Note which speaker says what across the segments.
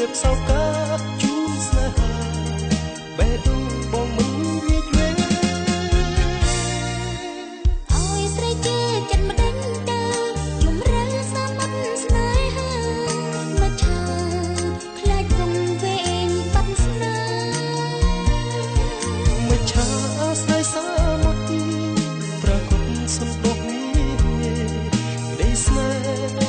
Speaker 1: បសោកាជូនស្នេហាបេះដូងបងមិនរៀបវេ
Speaker 2: អើយស្រីជឿចិត្តមិនដេញទៅយំរើសាមត់ស្នេហាមកឆាខ្លាចគង់វែងបាត់ស្នេហ៍
Speaker 1: មិនឆាអាស្រ័យសាមត់ប្រកបសន្ទុះនេះនេះស្នេហ៍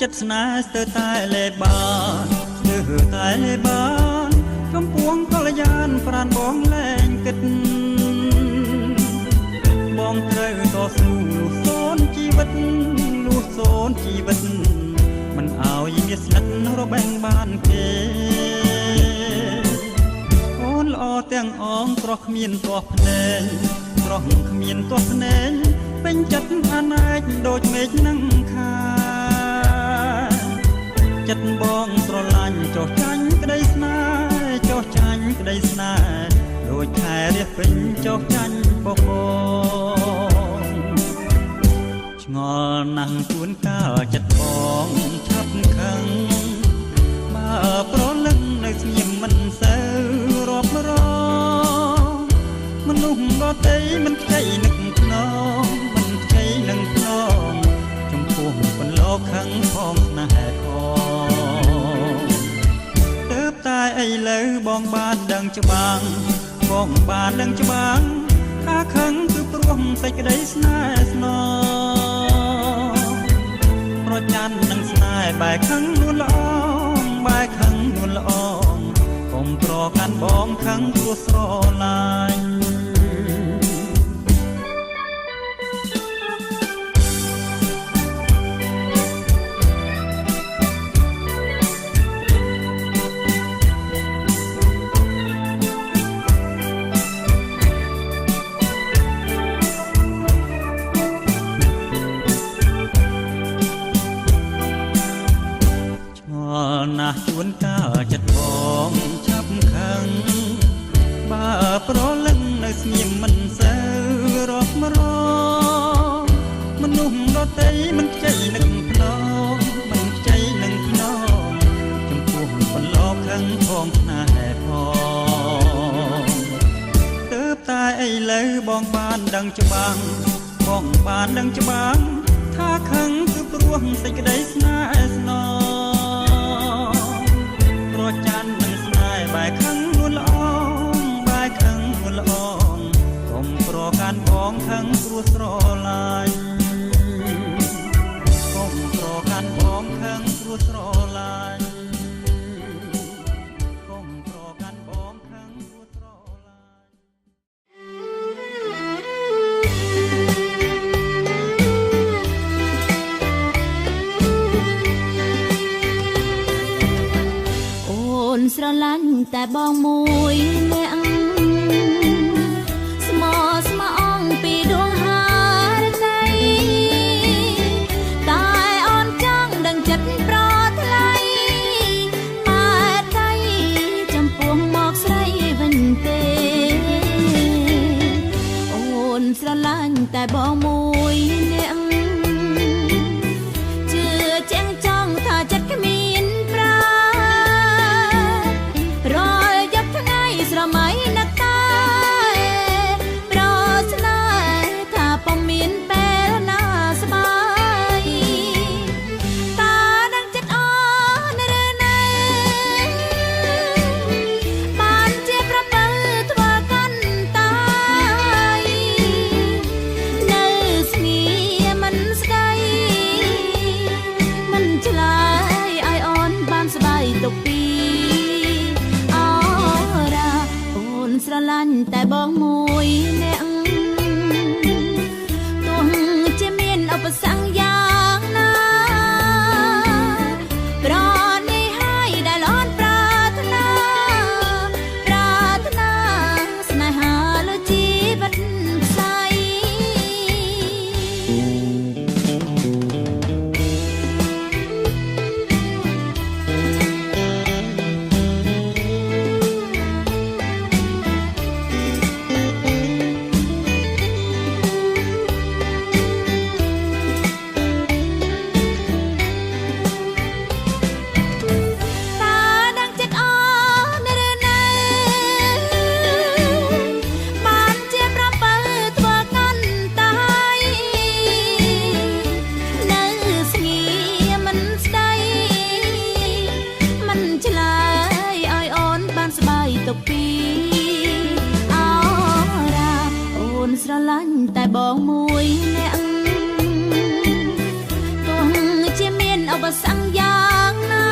Speaker 3: ចិត្តស្នេហ៍ស្ទើរតែលេបានស្ទើរតែលេបានកំពុងកល្យានប្រានបងលែងគិតបងត្រូវតស៊ូលុះសូនជីវិតលុះសូនជីវិតមិនឲ្យមានស្និទ្ធរបែងបានគេអូនល្អទាំងអងប្រុសគ្មានទាស់ភ្នែកប្រុសគ្មានទាស់ភ្នែកពេញចិត្តអណែកដូចមេឃនឹងខាចិត្តបងស្រឡាញ់ចោះចាញ់ក្តីស្នេហ៍ចោះចាញ់ក្តីស្នេហ៍ដូចខែរះពេញចោះចាញ់បបងឆ្ងល់ណាស់ជួនកាលចិត្តបងឆាប់ខឹងបើប្រលឹងនៅស្ងៀមមិនសូវរាប់រងមនុស្សដទៃមិនខ្ចីនឹកខ្នងមិនខ្ចីនឹងខ្នងចំពោះបន្លកខឹងផងស្នេហ៍តែឥឡូវបងបានដឹងច្បាស់បងបានដឹងច្បាស់ថាខឹងគឺព្រោះសេចក្តីស្នេហ៍ស្នងប្រច័ណ្ឌនឹងស្នេហ៍បែកខឹងនួនល្អបែកខឹងនួនល្អកុំប្រកាន់បងខឹងព្រោះស្រឡាញ់ណាស់ជួនកាលចិត្តបងឆាប់ខឹងបើប្រលឹងនៅស្ងៀមមិនសូវរាប់រងមនុស្សដទៃមិនខ្ចីនឹងភ្នងមិនខ្ចីនឹងភ្នងចំពោះបន្លកខឹងផងស្នេហ៍ផងទើបតែឥឡូវបងបានដឹងច្បាស់បងបានដឹងច្បាស់ថាខឹងគឺព្រោះសេចក្តីស្នេហ៍ស្នងប្រច័ណ្ឌនឹង
Speaker 2: ស្រឡាញ់តែបងមួយអ្នកស្មោះស្មោះអងពីដួងហារតីតែអូនចង់ដឹងចិត្តប្រថ្លៃម៉ែដៃចំពោះមកស្រីវិញទេអូនស្រឡាញ់តែបងមួយអ្នកជឿជាងចង់ថាចិត្តគ្មានប្រារយយកថ្ងៃស្រមៃណាស់តែប្រស្នេហ៍ថាពុំមានពេលណាស្បាយតានឹងចិត្តអូនឬណែបានជាប្រពើធ្វើកាន់តាយនៅស្ងៀមមិនស្ដីមិនឆ្លើយឲ្យអូនបានស្បាយទុកពីអូរ៉ាអូនស្រឡាញ់តែបងមួយអ្នកទោះជាមានឧបសគ្គយ៉ាងណាប្រនេះហើយដែលអូនប្រាថ្នាស្នេហាលើជីវិតផ្សៃស្រឡាញ់តែបងមួយអ្នកទោះជាមានឧបសគ្គយ៉ាងណា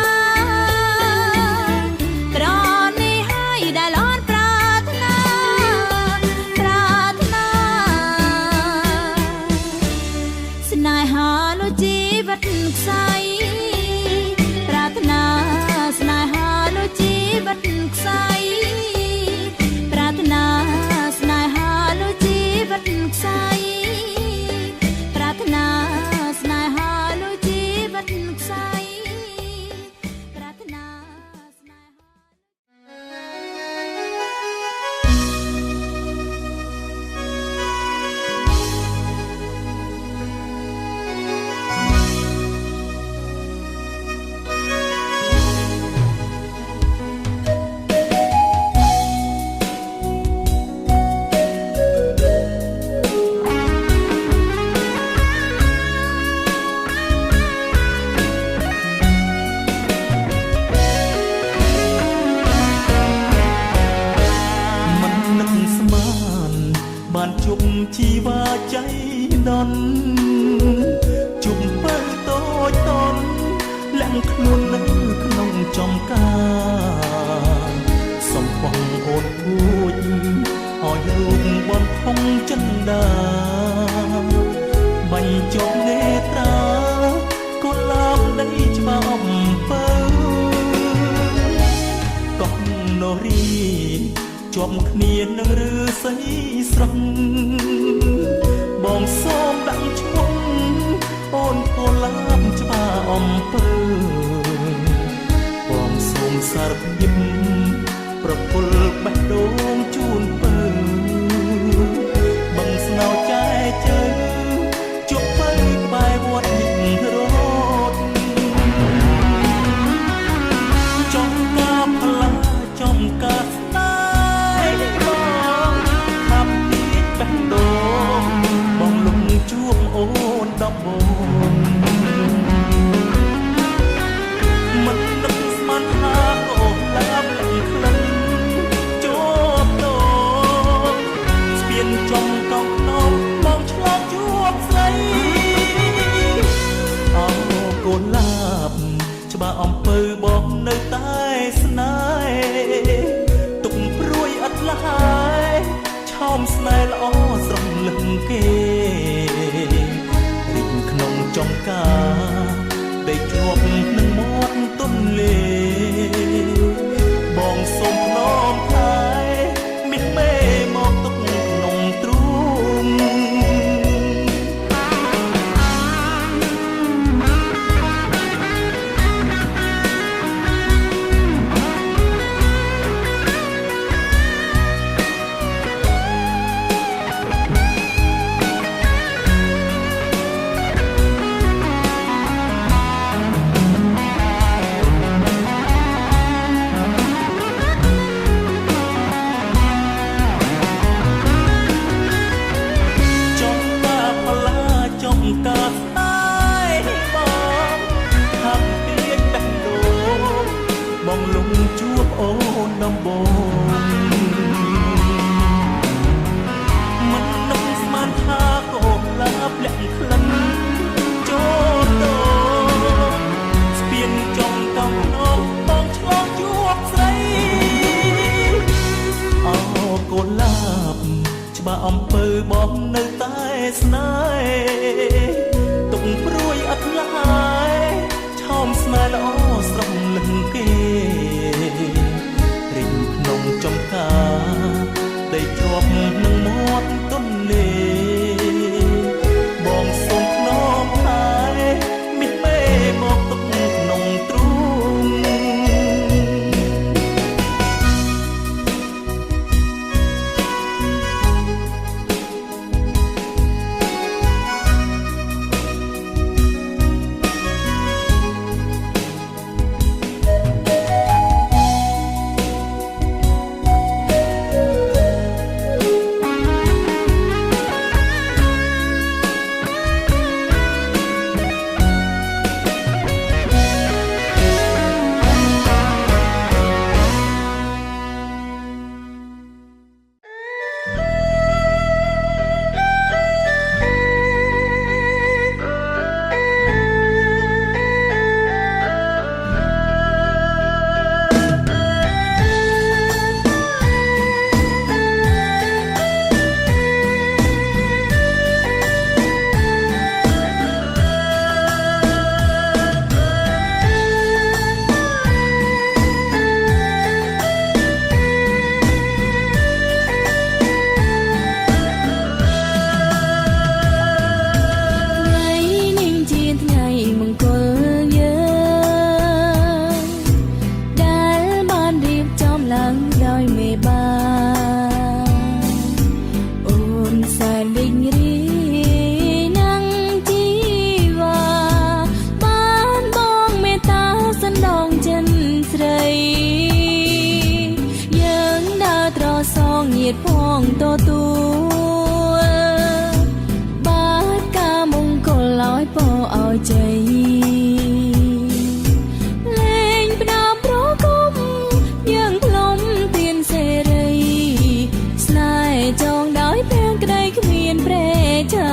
Speaker 2: ប្រនេះហើយដែលអូនប្រាថ្នាស្នេហាលើជីវិតខ្សែប្រាថ្នាស្នេហាលើជីវិតខ្សែប្រាថ្នាស្នេហាលើជីវិតខ្សែប្រាថ្នាស្នេហាលើជីវិតខ្សែប្រាថ្នាស្នេហា
Speaker 1: បានជប់ជីវ៉ាใจដន់ជប់បើតូចតន់លាក់ខ្លួននៅក្នុងចំការសំបងអូនគួចឲ្យរូបបងខំចិនដាបាញ់ជប់នេត្រាកូនឡាបដីច្បាស់អំពើកោះនរីជាប់គ្នានឹងឬសីស្រស់បងសូមដាក់ឈ្មោះអូនកូនឡាបច្បាស់អំពើបងសូមសារភាពប្រពន្ធបេះដូងជូនពើបងស្នោចែជើជប់ទៅក្បែរវត្តញឹករត់ចំការផ្លាចំការអូនដប់បងមិននឹកស្មានថាអូនឡាប់លឹងក្លិនជួបត បងលងជួបអូនដំបងមិននឹកស្មានថាកូនឡាប់លាក់ក្លិនចូលតស្ពានចំកំណងបងឆ្លងជួបស្រីអូកូនឡាប់ច្បាស់អំពើបងនៅតែស្នេហ៍ទុកព្រួយអត់ឡាយឆោមស្នេហ៍ល្អស្រស់លឹងគេរិញក្នុងចំការដីជាប់នឹងមាត់ទន្លេបងសូមខ្នងហើយមានមេមកទុកក្នុងទ្រូងផងតទួលបាទការមង្គលឲ្យពរឲ្យជ័យលេងផ្ដាប់ប្រគំយើងផ្លុំទៀនសេរីស្នេហ៍ចងដោយព្រាងក្តីគ្មានព្រែចា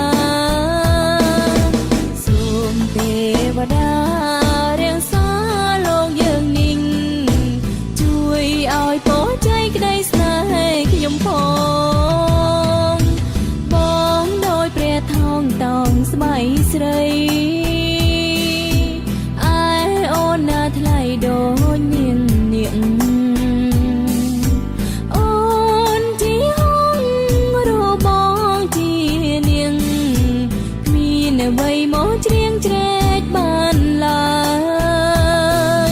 Speaker 1: សូមទេវតារាំងសាលោកយើងនីងជួយឲ្យពរជ័យក្តីស្នេហ៍ខ្ញុំផងបងដោយព្រះថោងតងស្បៃស្រីឯអូនណាថ្លៃដូចនាងនាងអូនជាហងរូបបងជានាងគ្មានអ្វីមកច្រៀងច្រែកបានឡើ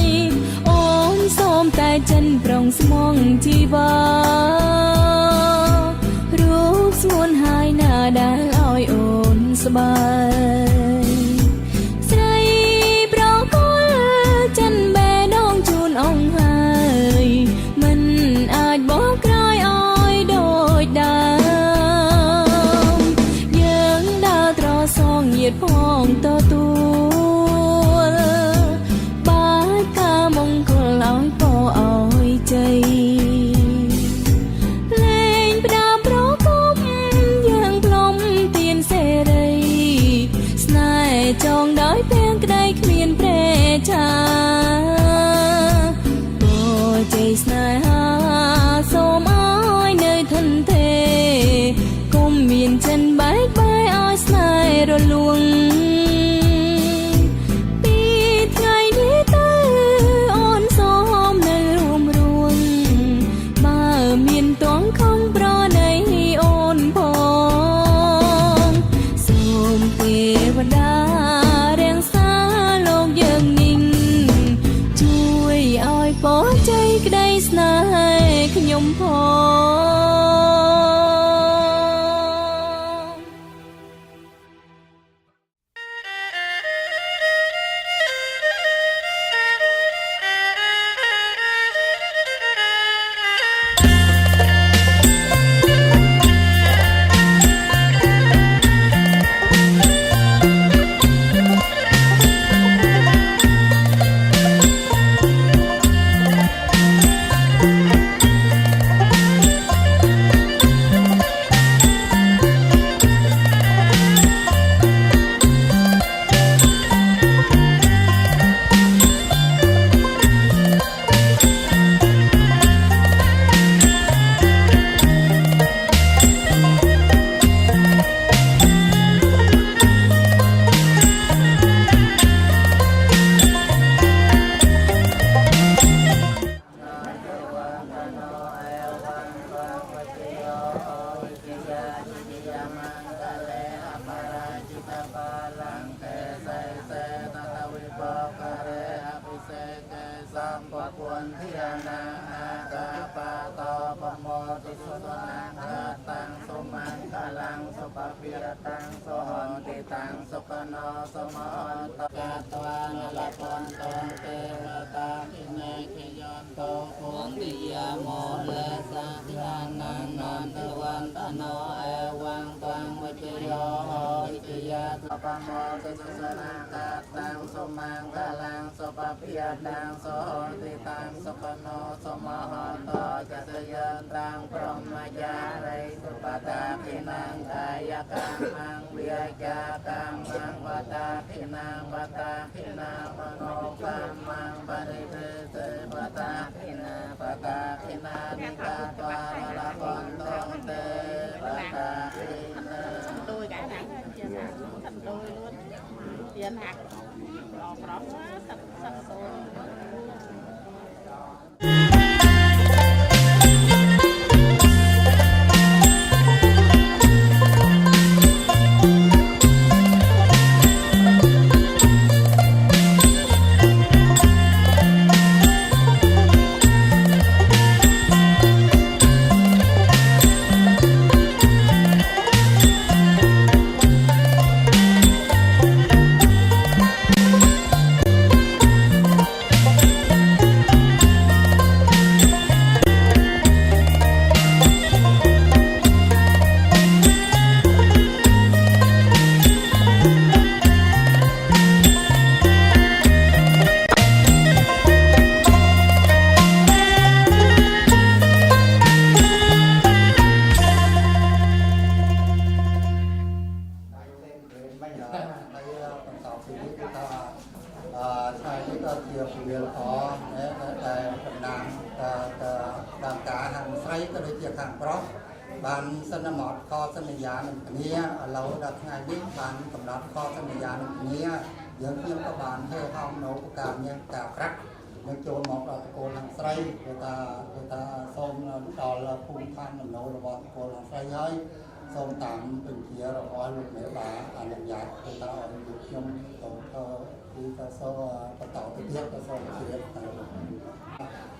Speaker 1: យអូនសូមតែចិនប្រុងស្មងជីវារូបស្មួនហើយណាដែលឲ្យអូនស្បាយស្រីប្រកលចិនបេះដូងជូនអង្គហើយមិនអាចបោះក្រោយឲ្យដូចដើមយើងដើរត្រសងញាតផងតទួលបាទការមង្គលឲ្យពរឲ្យជ័យចងដោយព្រាងក្តីគ្មានព្រែចាពរជ័យស្នេហាសូមឲ្យនៅធនទេកុំមានចិនបែកបែកឲ្យស្នេហ៍រលួងពីថ្ងៃនេះទៅអូនសូមនៅរួមរួងបើមានទងខំប្រណីអូនផងសូមទេវតាពរជ័យក្តីស្នេហ៍ខ្ញុំផង
Speaker 4: ควรที่นาอากาปะตอปโมติสุตนังกตังสมังกาลังสุปปิยตังสหันติตังสุปโนสมหันตกาตวานละปันตงเตวตาขิเนขิยนโตโพติยาโมเลสังฆานันนันตวันตโนเอวังตังวิจโยวิจยาตปโมติสุตนังกตังสมังกาลังสุปปิยตังสหันติตังสุปโนสมหันตจัตยันตังพรหมจาริสุปตาขินังกายกรรมังวิจากรรมังวตาขินังวตาขินามโนกรรมังปริเทเสวตาขินาปตาขินานิกาตวาละปันตงเตวตาขินา
Speaker 5: tôi cả nặng thành tôi luôn tiền hạt lò phóng quá sạch sạch rồi បានសន្មតខសន្យានឹងគ្នាឥឡូវដល់ថ្ងៃនេះបានកំណត់ខសន្យានឹងគ្នាយើងខ្ញុំក៏បានធ្វើហោនៅប្រការនេះការប្រាក់នឹងចូលមកដល់តកូលខាងស្រីគឺថាសូមដល់ភូមិឋានដំណោរបស់តកូលខាងស្រីហើយសូមតាមពន្យារបស់លោកមេបាអនុញ្ញាតគឺថាឲ្យលោកខ្ញុំទៅគឺថាសូមបន្តទៅទៀតទៅសូមជម្រាប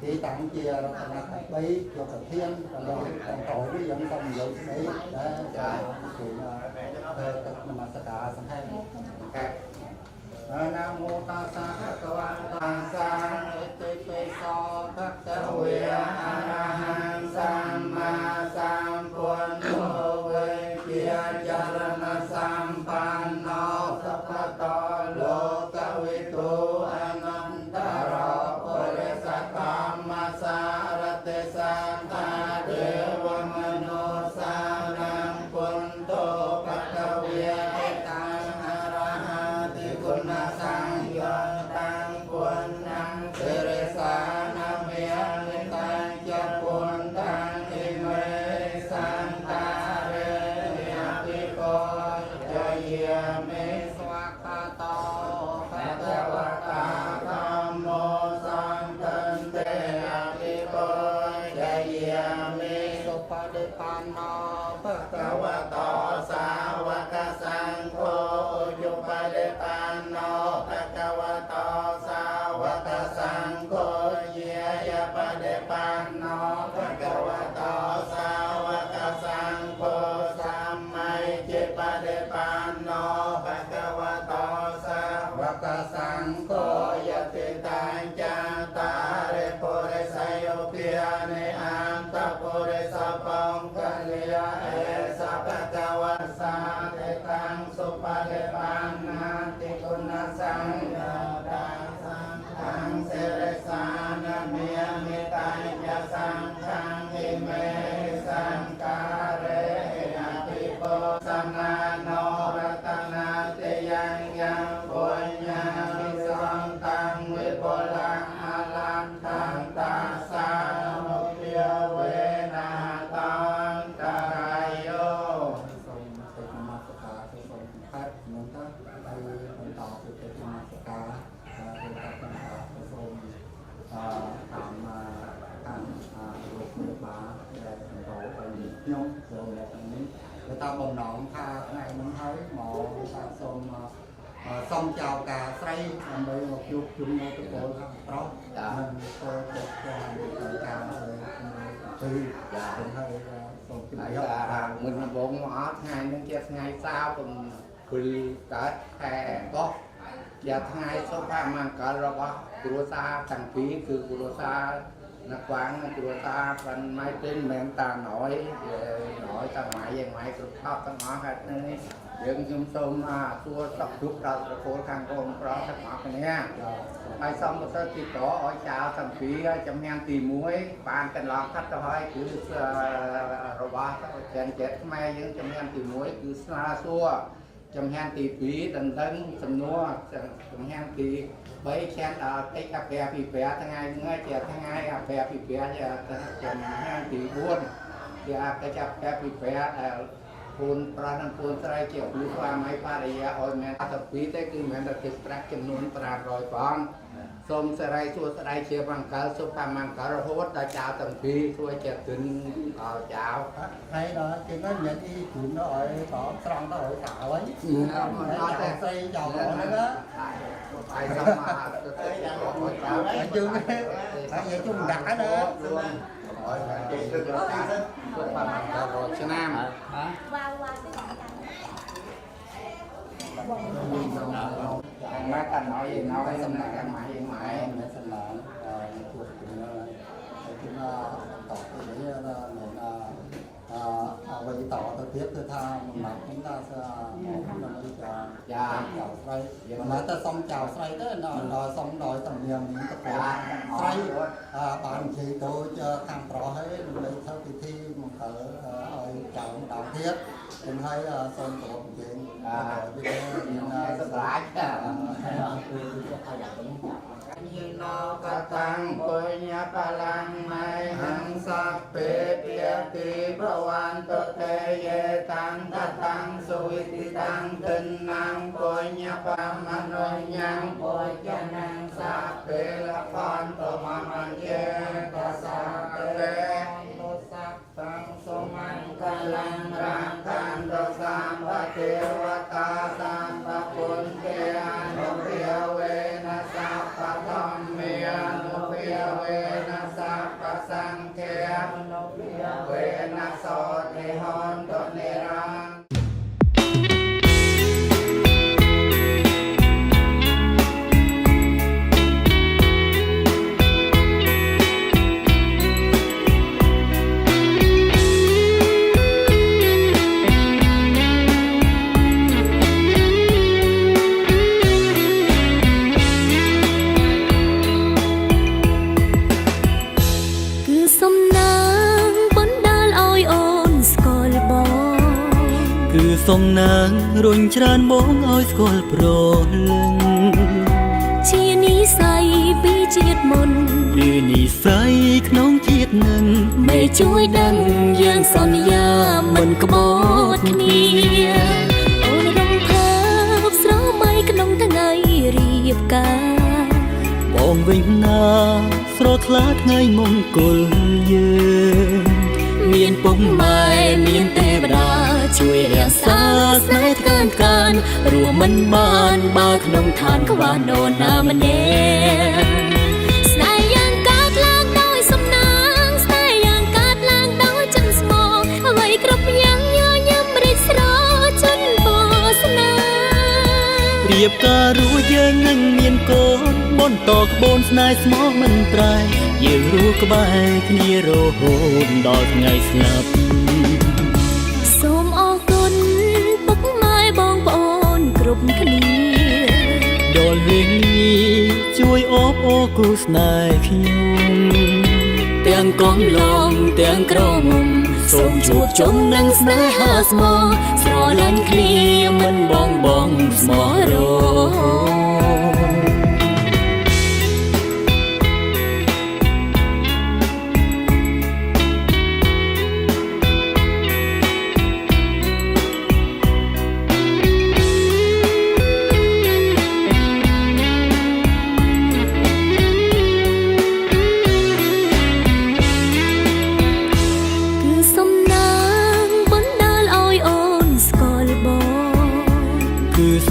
Speaker 5: ទីតាំងជារតនៈ3យកប្រធានដល់បន្តវិញយើងសូមនិយាយស្ដីដែលចាគឺទឹកនមស្ការសង្ឃេបណាមោតាសាភគវតាសាអតិពេសោភគវេអរហង្គសម្មាសម្ពុទ្ធោវេជាចរណសម្បណ្ណោសភតោលោកវិទូអនន្តរោពុរិសកម្មសារតិសង្ឃាទេវមនោសារំពុទ្ធោភគវេតាអរហតិគុណសង្ឃយោតាំងពុណ္ណសិរិសានមេនិតាំងចពុនតាំងអិមេសន្តារេអភិពោចយាមេស្វាខតោភគវតាធម្មោសន្តន្តិអភិពោចយាមេសុបដិបណ្ណោភគវតោសាវកសង្ឃោយុបដិបណ្ណោភគវតោសាវកសង្ឃោយាយបដិបណ្ណោភគវតោសាវកសង្ឃោសម្មាជាបដិបណ្ណោភគវតោសាវកសង្ឃោយតិតាញ់ចាតារិពុរិសយោភានិអន្តពុរិសបង្កលិយអេសភគវសាទេតាំងសុបដិបណ្ណាតិគុណសង្ឃតាសង្ឃังសិរិសានមេមេតាញ់សង្ឃังអិមេសង្ការេអភិពោសនានរតនាតិយ៉ាងយ៉ាងបុញ្ញវិសន្តាំវិបុលៈអលន្តាំតាសានុភាវេណាតាំកាយោសូមសេចក្ដីនមស្ការសូមខេត្តនឹងទៅហើយបន្តពីសេចក្ដីនមស្ការហើយបន្តសូមតាមលោកមេបាដែលបន្តឲ្យខ្ញុំចូលមកនេះតាមបំណងថាថ្ងៃនេះហើយមកថាសូមចៅការស្រីដើម្បីមកជួបជុំនៅតកូលខាងប្រុស
Speaker 4: จ้า
Speaker 5: ก็จะการคืออยากให้ส่ง
Speaker 4: ไอ้
Speaker 5: ยอด
Speaker 4: mình bụng ngọt ngày nên kia ngày sau cùng cười cả hè có giờ ngày số ba mang cả rồi có cua sa thằng phíคือcua saนักวางนักตัวตาเป็นไม้ติ้นแมงตาหน่อยตาหมายยังไม้กระทบตั้งหอหัดนี่ยังยุ่งส้มตัวตกทุกเราตะโกนทางโอนเพราะทั้งหมดนี้ไอ้ซ้อมมาติดต่ออ้อยเช้าทำปีจำแนงตีมวยปานกันหลอกคัดจะให้คือระบาดเจ็ดเจ็ดแม่ยังจำแนงตีมวยคือสนาซัวจำแนงตีปีดันดังสำนัวจำแนงตีbởi khen cái cà phê phì phé thằng ai ngay chè thằng ai cà phê phì phé chèn hai tỷ buôn thì cái cà phê phì phé buôn peranan buôn serai chè bulu qua máy pha đây oi men tập phí thế cứ men đặt cái track chấm nón pra rồi con xôm serai xua serai chè bằng cá xôm pha mang cá rồi hốt đã chào tập phí xua chè tuyên chào
Speaker 5: hay đó chỉ có những cái chuyện nó ở tỏ tròn nó ở tạo ấy nó xây chào nó đó
Speaker 4: ai xong mà
Speaker 5: tại chung tại vậy chung đã nữa
Speaker 4: rồi cho nam má ta nói gì nói xong lại ăn mãi vậy mãi
Speaker 5: mẹ xin lỗi chuột chúng tỏ cái đấy là vậy tỏ tôi tiếp tôi tha mà chúng ta sẽ chào xoay mà ta xong chào xoay đó nó xong rồi tầm niềm những cái xoay bạn khi tôi cho thằng pro hết lấy theo kỳ thi một thở chào một đạo thiết mình thấy xong tổ chuyện
Speaker 4: như nó ca tăng bơi nhà pa lang mai hằng sắc bế bia ti prawan tự thế ye tăng ta tăng sui ti tăng tinh năng bơi nhà pa man rồi nhang bơi cho năng sắc bế la con tổ ma man ye ta sắc bế nô sắc tăng số man ca lang rang can đô sam ba tiêu ta sam ba pun ke an riêu ve na sa pa thom mi an riêu ve na sa pa sang ke an riêu ve na so te hon to ne rang
Speaker 1: សំណាងរុញច្រានបងឲ្យស្គាល់ប្រលឹង
Speaker 2: ជានិស័យពីជាតិមុន
Speaker 1: គឺនិស័យក្នុងជាតិនឹង
Speaker 2: មេជួយដឹងយើងសន្យាមិនក្បត់គ្នាអូនរំភើបស្រមៃក្នុងថ្ងៃរៀបការ
Speaker 1: បងវិញណាស្រថ្លាថ្ងៃមង្គលយើង
Speaker 2: មានពុកម៉ែមានទេវតាជួយរក្សាស្នេហ៍កានកានរួមមិនបានបើក្នុងឋានក្បាលនរណាម្នាក់ស្នេហ៍យ៉ាងកើតឡើងដោយសំណាងស្នេហ៍យ៉ាងកើតឡើងដោយចិត្តស្មោះអ្វីគ្រប់យ៉ាងញញឹមរីកស្រជិនពោសនា
Speaker 1: រៀបការរួចយើងនឹងមានកូនបន្តក្បូនស្នេហ៍ស្មោះមិនប្រែយើងរស់ក្បែរគ្នារហូតដល់ថ្ងៃស្លាប់
Speaker 2: សូមអរគុណពុកម៉ែបងប្អូនគ្រប់គ្នា
Speaker 1: ដល់វេលាជួយអបអរគូស្នេហ៍ខ្ញុំ
Speaker 2: ទាំងកំឡងទាំងក្រមុំសូមជួបជុំនឹងស្នេហាស្មោះស្រឡាញ់គ្នាមិនបងស្មោះរ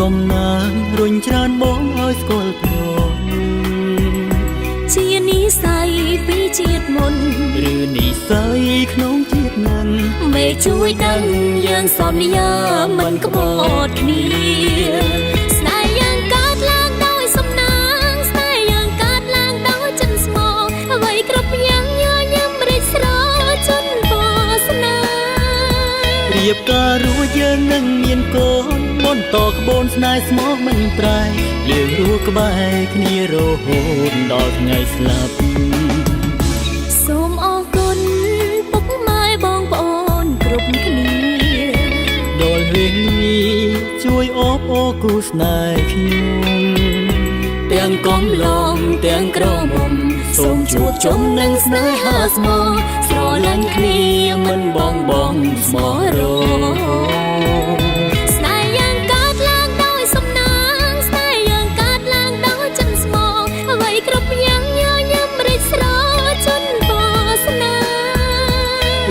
Speaker 1: សំណាងរុញច្រានបងឲ្យស្គាល់
Speaker 2: ជាតិមុន
Speaker 1: ឬនិស័យក្នុងជាតិនឹង
Speaker 2: មេជួយដឹងយើងសន្យាមិនក្បត់គ្នាស្នេហ៍យើងកើតឡើងដោយសំណាងស្នេហ៍យើងកើតឡើងដោយចិនស្មោកអ្វីគ្រប់យ៉ាងញញឹមរិចស្រជន់វាសនា
Speaker 1: រៀបការរួចយើងនឹងមានកូនបន្តក្បួនស្នេហ៍ស្មោកមិនប្រែលៀងរួក្បែរគ្នារហូតដល់ថ្ងៃស្លាប់
Speaker 2: សូមអរគុណពុកម៉ែបងប្អូនគ្រប់គ្នា
Speaker 1: ដល់វេលានេះជួយអបអរគូស្នេហ៍ខ្ញុំ
Speaker 2: ទាំងកំឡងទាំងក្រមុំសូមជួបជុំនឹងស្នេហាស្មោះស្រឡាញ់គ្នាមិនបងស្មោះរស្នេហ៍យើងកើតឡើងដោយសំណាងស្នេហ៍យើងកើតឡើងដោយចិនស្មោកអ្វីគ្រប់យ៉ាងញញឹមរិចស្រជន់វាសនា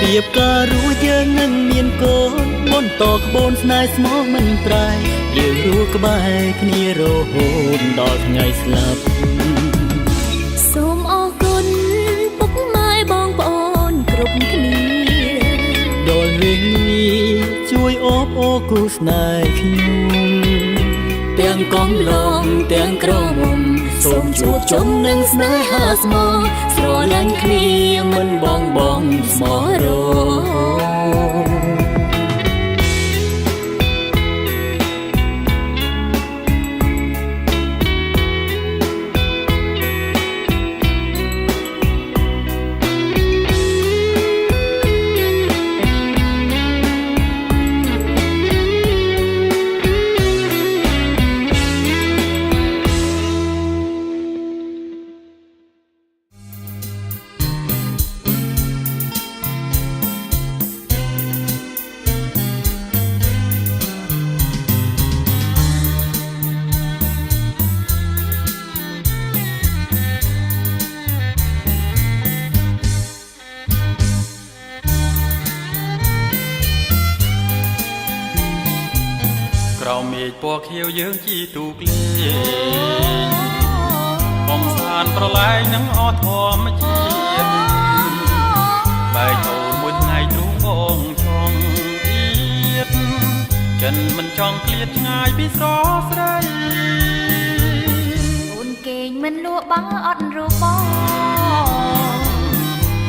Speaker 1: រៀបការរួចយើងនឹងមានកូនបន្តក្បួនស្នេហ៍ស្មោះមិនប្រែលៀងរួក្បែរគ្នារហូតដល់ថ្ងៃស្លាប់
Speaker 2: សូមអរគុណពុកម៉ែបងប្អូនគ្រប់គ្នា
Speaker 1: ដល់វេលានេះជួយអបអរគូស្នេហ៍ខ្ញុំ
Speaker 2: ទាំងកំឡងទាំងក្រមុំសូមជួបជុំនឹងស្នេហាស្មោះស្រឡាញ់គ្នាមិនបងស្មោះរ
Speaker 3: ក្រោមមេឃពណ៌ខៀវយើងជីទូកលេងកំសាន្តប្រឡែងនឹងអធម្មជាតិបែកអូនមួយថ្ងៃទ្រូងបងចង់ទៀតចិនមិនចង់ឃ្លាតឆ្ងាយពីស្រស្រី
Speaker 2: អូនគេងមិនលក់បងអត់រូបបង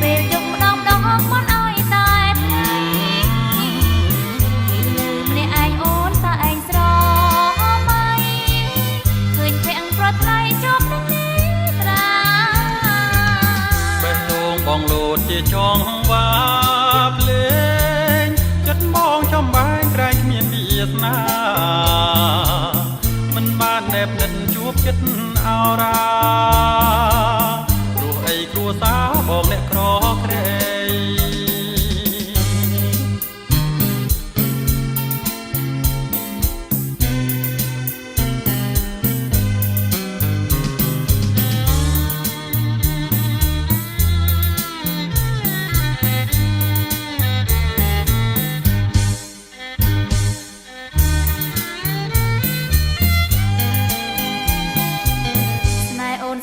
Speaker 2: ពេលយកម្ដងមិនអោយតែថ្ងៃម្នាក់ឯងអូនតើឯងស្រមៃឃើញភាំងប្រថ្លៃជប់នឹងនេះត្រា
Speaker 3: បេះដូងបងលោតជាចង់វាភ្លេងចិត្តបងចំបែងក្រែងគ្មានវាសនាមិនបានណែបនិតជួបចិត្តអោរាព្រោះអីគ្រួសារបងអ្នកក្រក្រែ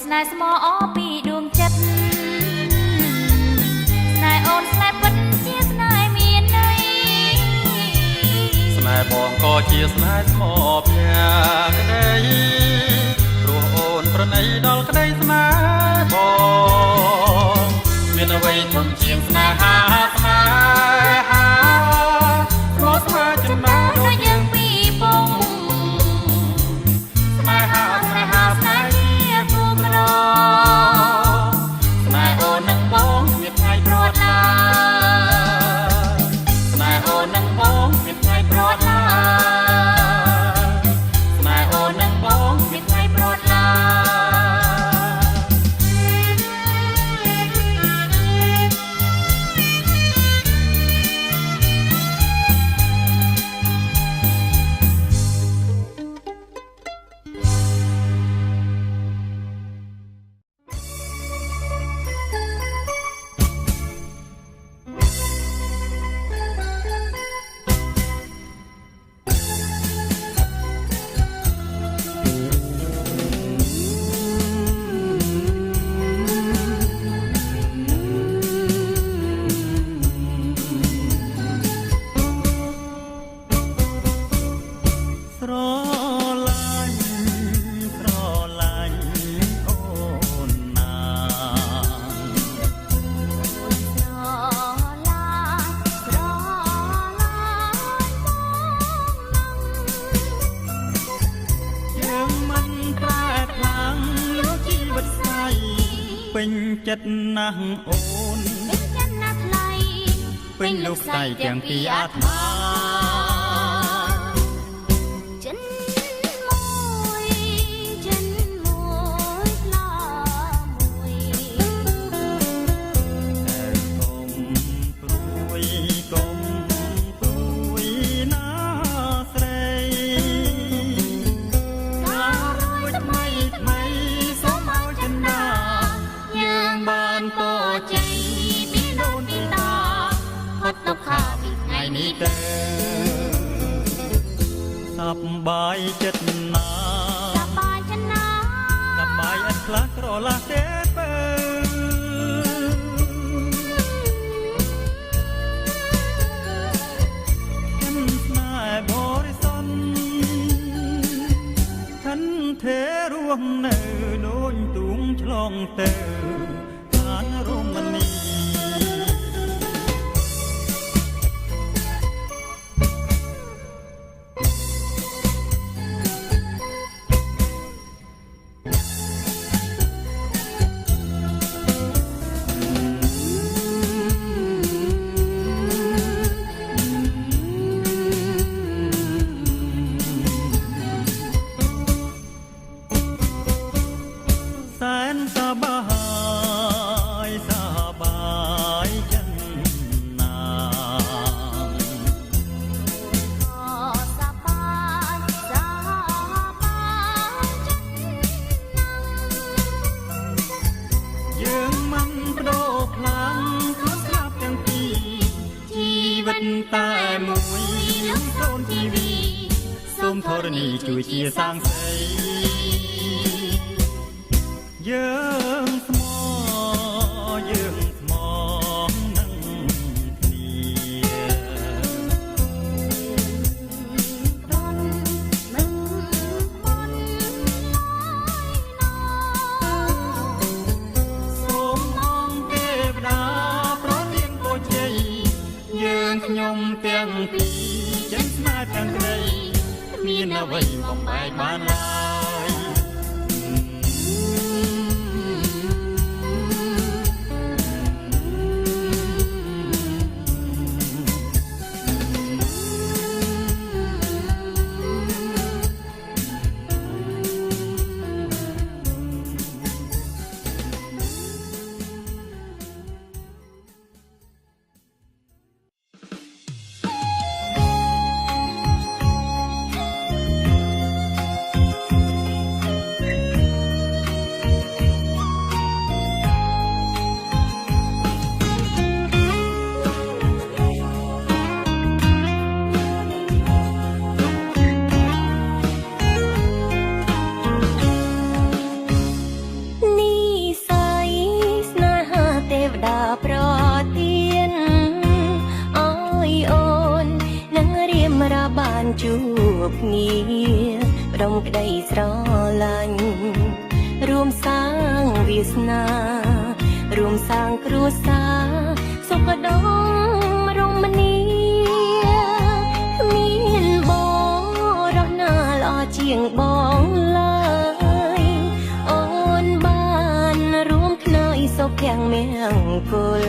Speaker 2: ស្នេហ៍ស្មោះអពីដួងចិត្តស្នេហ៍អូនស្នេហ៍ពិតជាស្នេហ៍មានន័យ
Speaker 3: ស្នេហ៍បងក៏ជាស្នេហ៍ស្មោះផ្ញើក្តីព្រោះអូនប្រណីដល់ក្តីស្នេហ៍បងមានអ្វីធំជាងស្នេហាស្នេហាព្រោះស្នេហ៍ចំណាដូចយើងពីរពងស្នេហាស្នេហាស្នេហ៍ស្នេហ៍អូននឹងបងមានថ្ងៃប្រត់ឡាស្នេហ៍អូននឹងបងមានថ្ងៃប្រត់ឡាស្នេហ៍អូននឹងបងមានថ្ងៃប្រត់ឡា ណាស់អូន
Speaker 2: ពេញចិនណាស់ថ្លៃ
Speaker 3: ពេញលោកស្រីទាំងពីរអាត្មា
Speaker 2: ចិនមួយចិនមួយផ្លាមួយ
Speaker 3: តែកុំព្រួយកុំព្រួយណាស្រី
Speaker 2: ការរួយថ្មីថ្មីសូមឲ្យចិនដាយើងបានពរជ័យពីដូនពីតាផុតទុក្ខពីថ្ងៃនេះទៅ
Speaker 3: សប្បាយចិត្តណា
Speaker 2: សប្បាយចិនណា
Speaker 3: សប្បាយឥតខ្លះក្រឡាស់ទេពើខ្ញុំស្នេហ៍បរិសុទ្ធខិនទេរស់នៅដូចទូងឆ្លងទៅឋានរមណី แสนสบายสบายจังนา
Speaker 2: ขอสบายสบายចិនណា
Speaker 3: យើងមិនបដូរខ្លាំងខ្លួនស្លាប់ទាំងពីរជីវិតតែមួយលំសូនជីវីសូមធរណីជួយជាសាងសីយើងស្មោះយើងស្មោះនឹងគ្នា
Speaker 2: រនមិនបនឡើយណា
Speaker 3: សូមអង្គទេវតាប្រទានពរជ័យយើងខ្ញុំទាំងពីរចិនស្នេហ៍ទាំងក្តីគ្មានអ្វីបំបែកបានឡើយ
Speaker 2: និស័យស្នេហាទេវតាប្រទានឲ្យអូននឹងរៀមរាបានជួបគ្នាផ្ដុំក្តីស្រឡាញ់រួមសាងវាសនារួមសាងគ្រួសារសុខដុមរមនាមានបងរស់ណាល្អជាងបងឡើយអូនបានរួមខ្នើយសុខទាំងមង្គល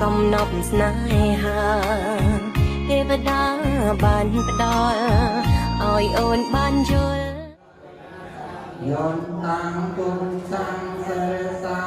Speaker 2: កំណប់ស្នេហាទេវតាបានផ្ដល់ឲ្យអូនបានយល់
Speaker 5: យន្តតាំងគុំសង្ឃសិរសា